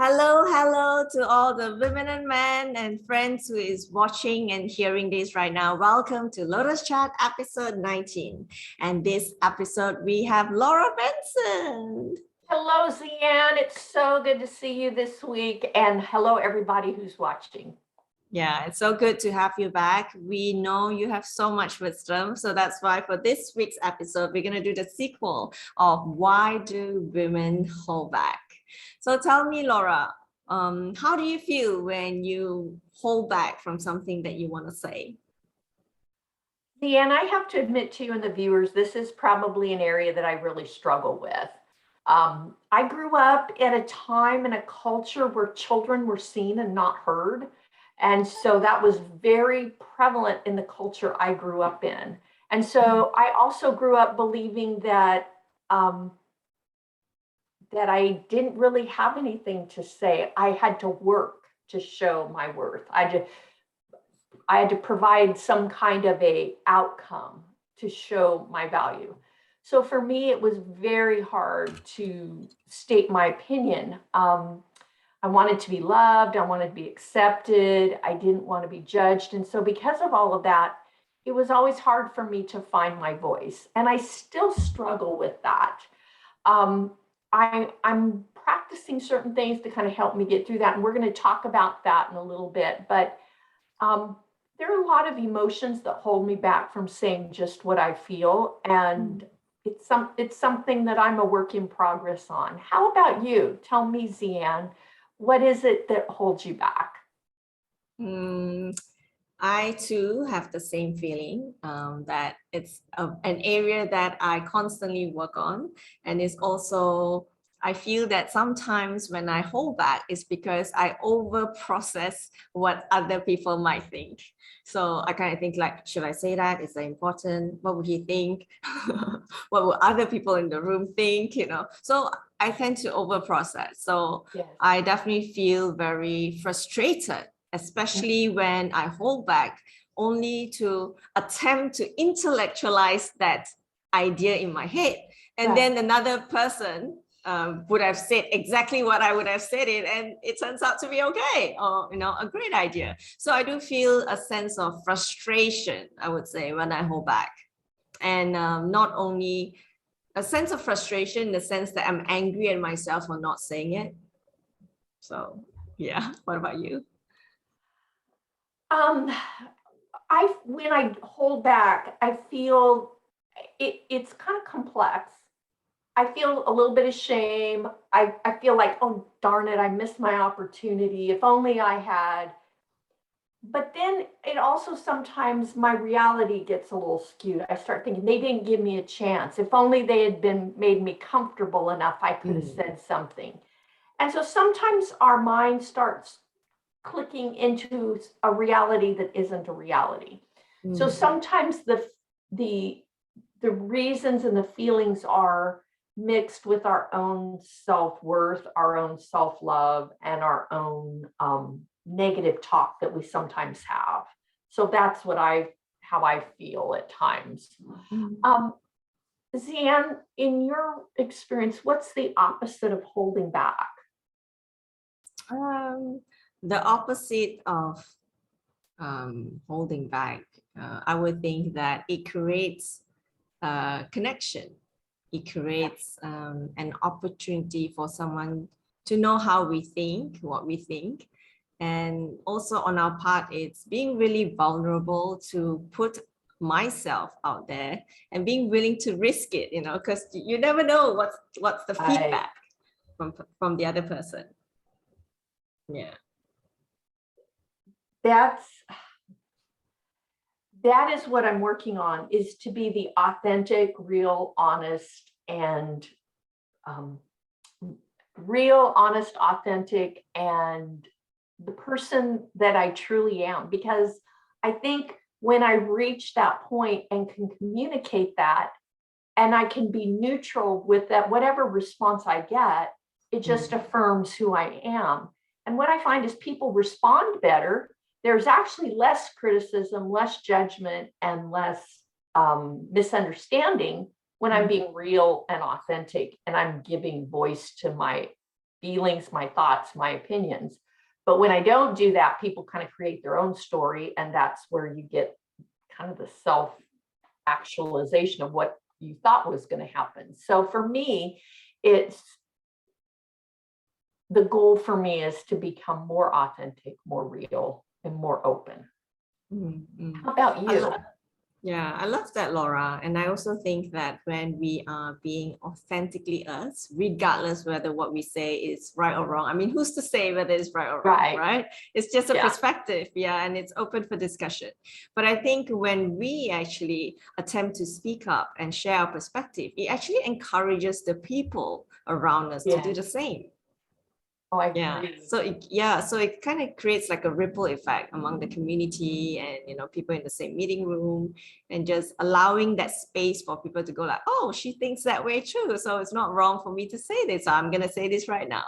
Hello to all the women and men and friends who is watching and hearing this right now. Welcome to Lotus Chat episode 19. And this episode, we have Laura Benson. Hello, Zian. It's so good to see you this week. And hello, everybody who's watching. Yeah, it's so good to have you back. We know you have so much wisdom. So that's why for this week's episode, we're going to do the sequel of Why Do Women Hold Back? So tell me, Laura, how do you feel when you hold back from something that you want to say? Zian, I have to admit to you and the viewers, this is probably an area that I really struggle with. I grew up at a time in a culture where children were seen and not heard. And so that was very prevalent in the culture I grew up in. And so I also grew up believing that that I didn't really have anything to say. I had to work to show my worth. I had to provide some kind of a outcome to show my value. So for me, it was very hard to state my opinion. I wanted to be loved. I wanted to be accepted. I didn't want to be judged. And so because of all of that, it was always hard for me to find my voice. And I still struggle with that. I'm practicing certain things to kind of help me get through that. And we're going to talk about that in a little bit. But there are a lot of emotions that hold me back from saying just what I feel. And it's something that I'm a work in progress on. How about you? Tell me, Zian, what is it that holds you back? I too have the same feeling that it's an area that I constantly work on. And it's also, I feel that sometimes when I hold back, it's because I over process what other people might think. So I kind of think like, should I say that? Is that important? What would he think? What would other people in the room think? So I tend to over process. So yes. I definitely feel very frustrated, especially when I hold back only to attempt to intellectualize that idea in my head. And then another person would have said exactly what I would have said it, and it turns out to be okay, or a great idea. So I do feel a sense of frustration, I would say, when I hold back. And not only a sense of frustration in the sense that I'm angry at myself for not saying it. So yeah, what about you? When I hold back, I feel it's kind of complex. I feel a little bit of shame. I feel like, oh, darn it, I missed my opportunity. If only I had. But then it also sometimes my reality gets a little skewed. I start thinking they didn't give me a chance. If only they had made me comfortable enough, I could have said something. And so sometimes our mind starts clicking into a reality that isn't a reality. So sometimes the reasons and the feelings are mixed with our own self-worth, our own self-love, and our own negative talk that we sometimes have. So that's how I feel at times. Zian, in your experience, what's the opposite of holding back? The opposite of holding back, I would think that it creates connection. It creates an opportunity for someone to know how we think, what we think. And also on our part, it's being really vulnerable to put myself out there and being willing to risk it, because you never know what's the feedback from the other person. Yeah. That is what I'm working on, is to be the authentic, real, honest, and authentic, and the person that I truly am. Because I think when I reach that point and can communicate that, and I can be neutral with that, whatever response I get, it just affirms who I am. And what I find is people respond better. There's actually less criticism, less judgment, and less misunderstanding when I'm being real and authentic, and I'm giving voice to my feelings, my thoughts, my opinions. But when I don't do that, people kind of create their own story, and that's where you get kind of the self-actualization of what you thought was going to happen. So for me, it's the goal for me is to become more authentic, more real, and more open. Mm-hmm. How about you? Yeah, I love that, Laura. And I also think that when we are being authentically us, regardless whether what we say is right or wrong, I mean, who's to say whether it's right or wrong, right? It's just a perspective, and it's open for discussion. But I think when we actually attempt to speak up and share our perspective, it actually encourages the people around us to do the same. Oh, I agree. So it kind of creates like a ripple effect among the community and people in the same meeting room, and just allowing that space for people to go like, oh, she thinks that way too, so it's not wrong for me to say this, so I'm gonna say this right now.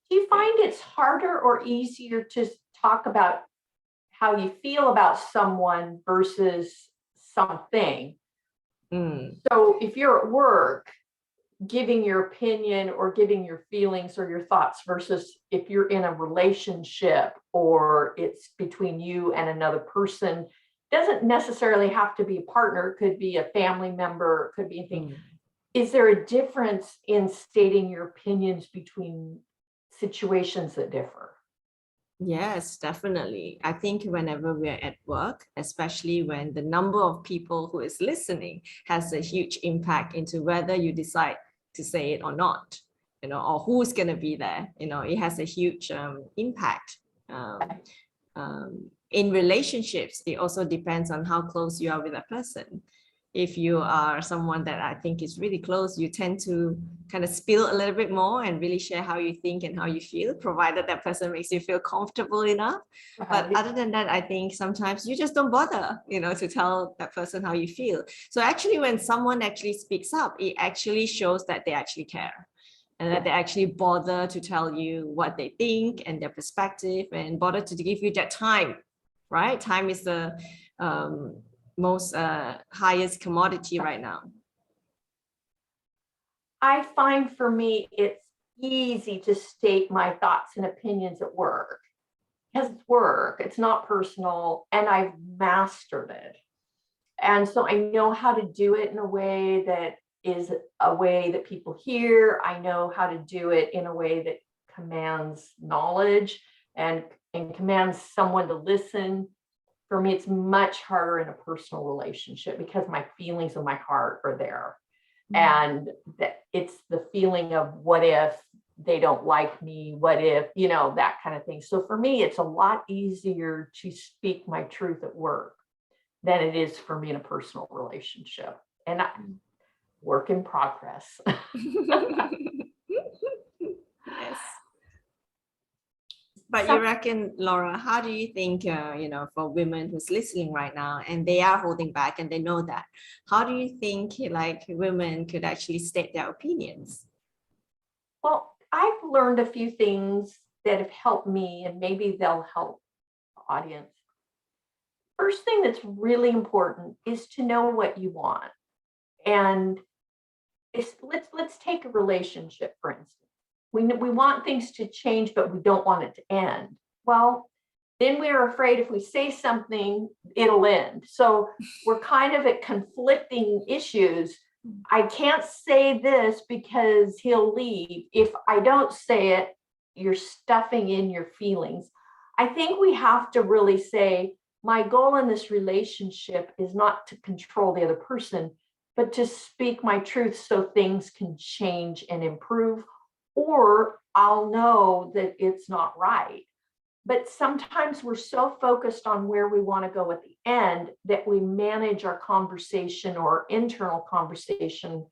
Do you find it's harder or easier to talk about how you feel about someone versus something? So if you're at work, giving your opinion or giving your feelings or your thoughts versus if you're in a relationship or it's between you and another person, doesn't necessarily have to be a partner, it could be a family member, it could be anything. Is there a difference in stating your opinions between situations that differ? Yes, definitely. I think whenever we're at work, especially when the number of people who is listening has a huge impact into whether you decide to say it or not, or who's going to be there, it has a huge impact. In relationships, it also depends on how close you are with a person. If you are someone that I think is really close, you tend to kind of spill a little bit more and really share how you think and how you feel, provided that person makes you feel comfortable enough. But other than that, I think sometimes you just don't bother, to tell that person how you feel. So actually, when someone actually speaks up, it actually shows that they actually care, and that they actually bother to tell you what they think and their perspective, and bother to give you that time, right? Time is the most highest commodity right now. I find for me, it's easy to state my thoughts and opinions at work because it's work, it's not personal, and I've mastered it. And so I know how to do it in a way that is a way that people hear. I know how to do it in a way that commands knowledge and commands someone to listen. For me, it's much harder in a personal relationship because my feelings and my heart are there. And that it's the feeling of what if they don't like me, what if, that kind of thing. So for me, it's a lot easier to speak my truth at work than it is for me in a personal relationship. And work in progress. Yes. But you reckon, Laura, how do you think, for women who's listening right now and they are holding back and they know that, how do you think like women could actually state their opinions? Well, I've learned a few things that have helped me, and maybe they'll help the audience. First thing that's really important is to know what you want. And let's take a relationship, for instance. We want things to change, but we don't want it to end. Well, then we're afraid if we say something, it'll end. So we're kind of at conflicting issues. I can't say this because he'll leave. If I don't say it, you're stuffing in your feelings. I think we have to really say, my goal in this relationship is not to control the other person, but to speak my truth so things can change and improve, or I'll know that it's not right. But sometimes we're so focused on where we want to go at the end that we manage our conversation or internal conversation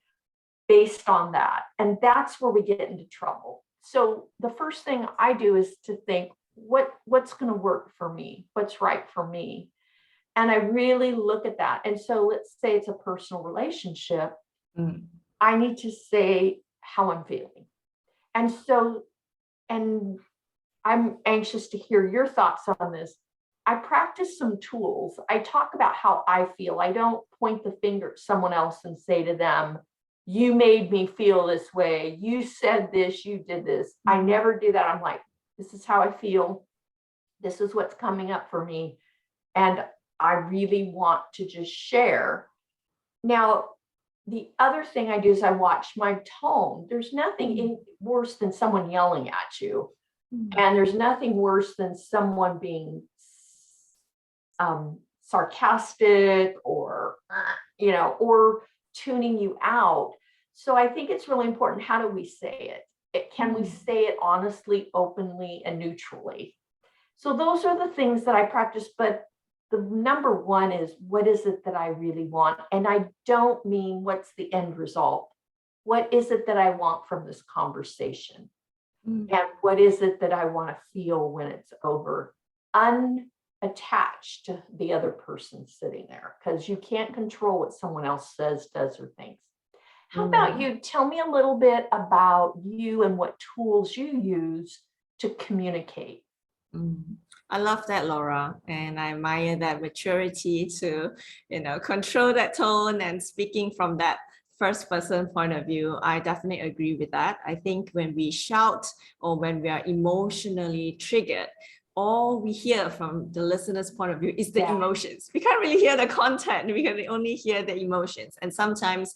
based on that. And that's where we get into trouble. So the first thing I do is to think, what's going to work for me? What's right for me? And I really look at that. And so let's say it's a personal relationship. I need to say how I'm feeling. And I'm anxious to hear your thoughts on this. I practice some tools. I talk about how I feel. I don't point the finger at someone else and say to them, you made me feel this way. You said this, you did this. I never do that. I'm like, this is how I feel. This is what's coming up for me. And I really want to just share. Now, the other thing I do is I watch my tone. There's nothing worse than someone yelling at you. And there's nothing worse than someone being sarcastic or, or tuning you out. So I think it's really important. How do we say it? Can we say it honestly, openly, and neutrally? So those are the things that I practice. But the number one is, what is it that I really want? And I don't mean what's the end result. What is it that I want from this conversation? And what is it that I want to feel when it's over? Unattached to the other person sitting there, because you can't control what someone else says, does, or thinks. How about you? Tell me a little bit about you and what tools you use to communicate. I love that, Laura, and I admire that maturity to, control that tone and speaking from that first person point of view. I definitely agree with that. I think when we shout or when we are emotionally triggered, all we hear from the listener's point of view is the emotions. We can't really hear the content. We can only hear the emotions. And sometimes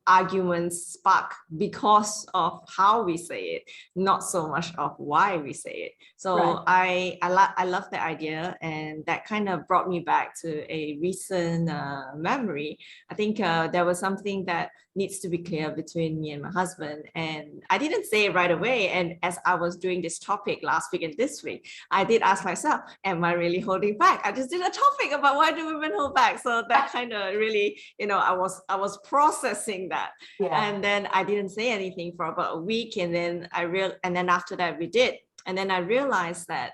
arguments spark because of how we say it, not so much of why we say it. So I love that idea, and that kind of brought me back to a recent memory. I think there was something that needs to be clear between me and my husband, and I didn't say it right away. And as I was doing this topic last week and this week, I did ask myself, am I really holding back? I just did a topic about why do women hold back. So that kind of really, I was processing that. And then I didn't say anything for about a week, and then after that we did. And then I realized that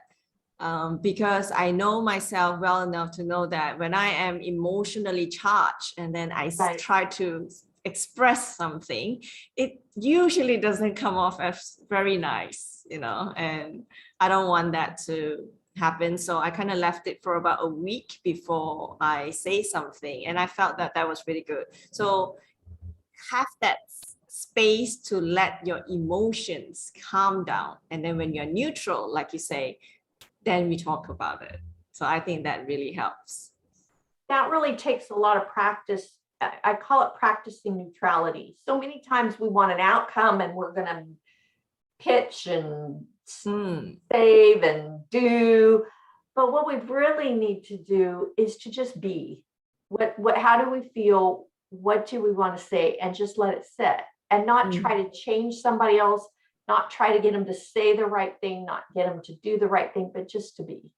because I know myself well enough to know that when I am emotionally charged and then I try to express something, it usually doesn't come off as very nice, and I don't want that to happen. So I kind of left it for about a week before I say something, and I felt that that was really good. So have that space to let your emotions calm down, and then when you're neutral, like you say, then we talk about it. So I think that really helps. That really takes a lot of practice. I call it practicing neutrality. So many times we want an outcome and we're going to pitch and save and do. But what we really need to do is to just be. How do we feel? What do we want to say? And just let it sit, and not try to change somebody else, not try to get them to say the right thing, not get them to do the right thing, but just to be.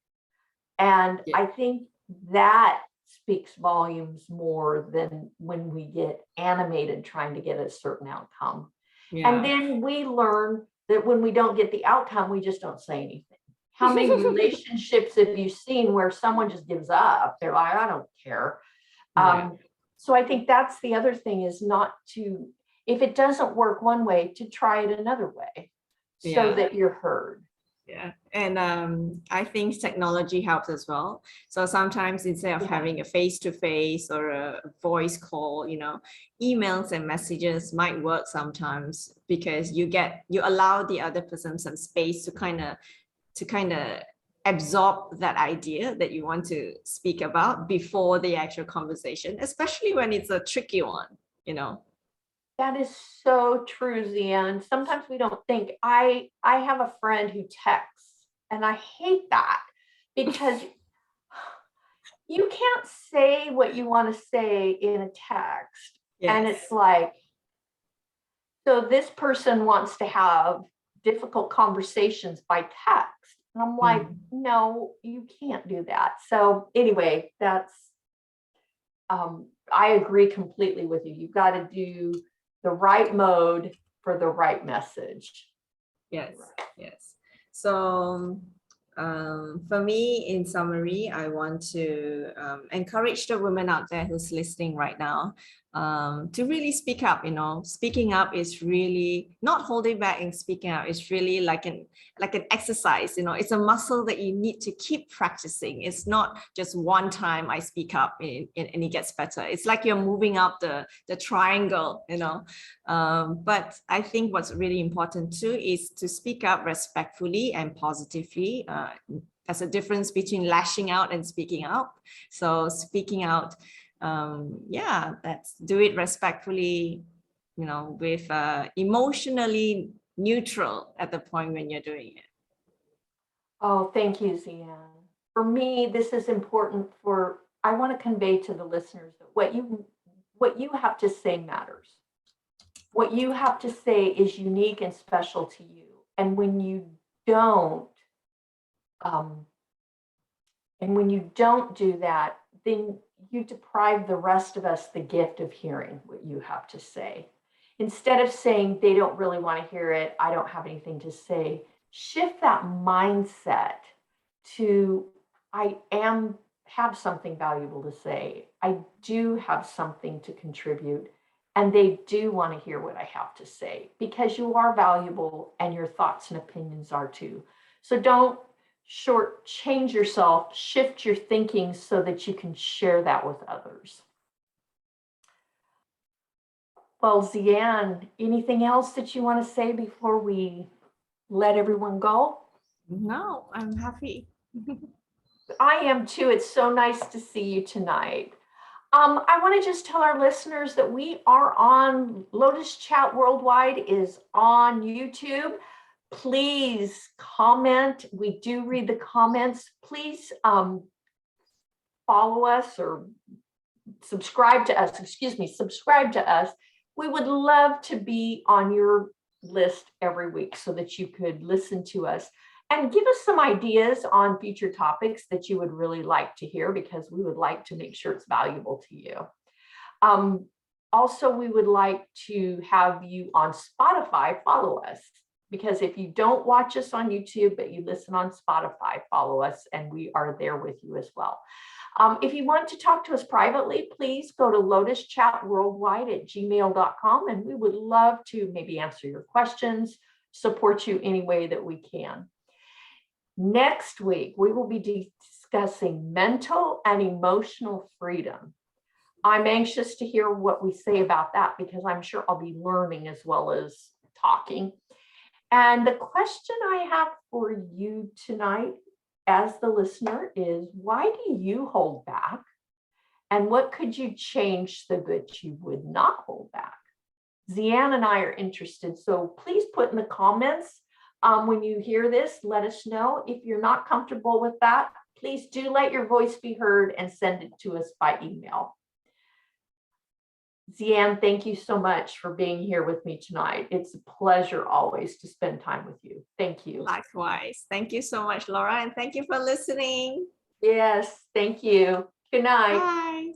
And I think that speaks volumes more than when we get animated trying to get a certain outcome. And then we learn that when we don't get the outcome, we just don't say anything. How many relationships have you seen where someone just gives up? They're like, I don't care. So I think that's the other thing, is not to, if it doesn't work one way, to try it another way so that you're heard. Yeah, and I think technology helps as well. So sometimes instead of having a face-to-face or a voice call, emails and messages might work sometimes, because you allow the other person some space to kind of absorb that idea that you want to speak about before the actual conversation, especially when it's a tricky one, That is so true, Zia. And sometimes we don't think. I have a friend who texts, and I hate that, because you can't say what you want to say in a text. And it's like, so this person wants to have difficult conversations by text. And I'm like, no, you can't do that. So anyway, that's, I agree completely with you. You've got to do the right mode for the right message. Yes. So for me, in summary, I want to encourage the women out there who's listening right now. to really speak up. Speaking up is really not holding back, and speaking up is really like an exercise. It's a muscle that you need to keep practicing. It's not just one time I speak up and it gets better. It's like you're moving up the triangle. But I think what's really important too is to speak up respectfully and positively. There's a difference between lashing out and speaking up. So speaking out, let's do it respectfully, with emotionally neutral at the point when you're doing it. Oh, thank you, Zian. For me, this is important I want to convey to the listeners that what you have to say matters. What you have to say is unique and special to you. And when you don't, do that, then you deprive the rest of us the gift of hearing what you have to say. Instead of saying they don't really want to hear it, I don't have anything to say, shift that mindset to I have something valuable to say. I do have something to contribute, and they do want to hear what I have to say, because you are valuable and your thoughts and opinions are too. So don't shortchange yourself, shift your thinking so that you can share that with others. Well, Zian, anything else that you want to say before we let everyone go? No, I'm happy. I am too. It's so nice to see you tonight. I want to just tell our listeners that we are on Lotus Chat Worldwide is on YouTube. Please comment. We do read the comments. Please follow us or subscribe to us. Subscribe to us. We would love to be on your list every week so that you could listen to us and give us some ideas on future topics that you would really like to hear, because we would like to make sure it's valuable to you. Also, we would like to have you on Spotify follow us, because if you don't watch us on YouTube, but you listen on Spotify, follow us, and we are there with you as well. If you want to talk to us privately, please go to lotuschatworldwide@gmail.com, and we would love to maybe answer your questions, support you any way that we can. Next week, we will be discussing mental and emotional freedom. I'm anxious to hear what we say about that, because I'm sure I'll be learning as well as talking. And the question I have for you tonight as the listener is, why do you hold back? And what could you change so that you would not hold back? Zian and I are interested, so please put in the comments when you hear this, let us know. If you're not comfortable with that, please do let your voice be heard and send it to us by email. Zian, thank you so much for being here with me tonight. It's a pleasure always to spend time with you. Thank you. Likewise. Thank you so much, Laura, and thank you for listening. Yes, thank you. Good night. Bye.